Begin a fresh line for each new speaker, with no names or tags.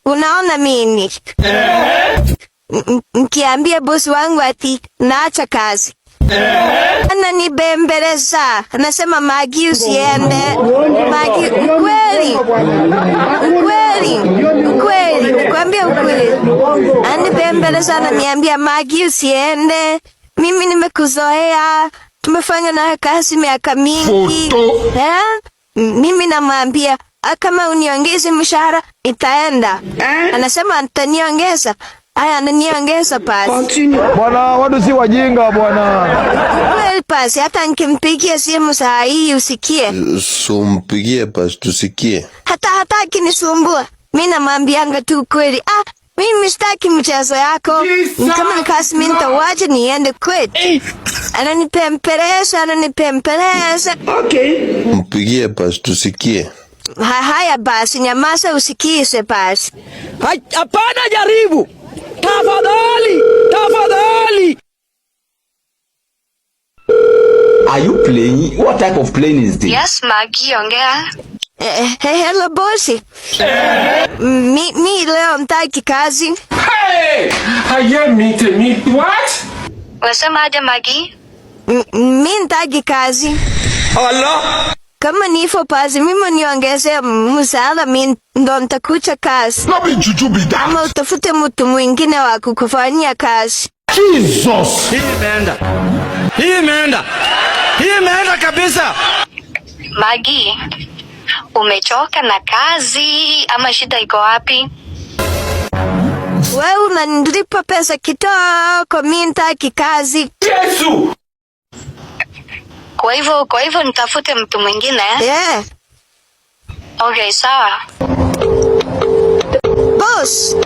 Unaona mimi nikiambia bosi wangu ati naacha kazi, ananibembeleza, anasema Magi usiende. Magi, ukweli, nikwambia ukweli. Ananibembeleza, ananiambia Magi usiende, mimi nimekuzoea, tumefanya na kazi miaka mingi. Mimi namwambia kama uniongeze mshahara itaenda. Anasema ataniongeza. Aya, ananiongeza pasi.
Bwana, watu si wajinga bwana.
Kweli pasi, hata nikimpigia simu saa hii usikie.
Sumpigie pasi tusikie.
Hata akinisumbua, mimi namwambianga tu kweli. Mimi sitaki mchezo yako. Kama ni kazi mimi nitawacha niende kwetu. Ananipempeleza.
Okay. Mpigie pasi tusikie.
Haya basi, nyamaza usikize basi.
Hapana, jaribu. Tafadhali.
Are you playing? What type of plane is this?
Yes, Magi, ongea. Hello bosi. Mi leo mtaki kazi.
Hey! Meet what?
Wasema aje Magi? Mi mtaki kazi.
Allah.
Kama nifo pazi, mimi niongeze msaada, mimi ndo nitakucha kazi. Ama utafute mtu mwingine wa kukufanyia kazi.
Jesus!
Hii imeenda kabisa.
Magi, umechoka na kazi ama shida iko wapi? Wewe unanilipa pesa kitoko, mimi nitaki kazi.
Yesu!
Kwa hivyo nitafute mtu mwingine. Yeah. Okay, sawa. Boss.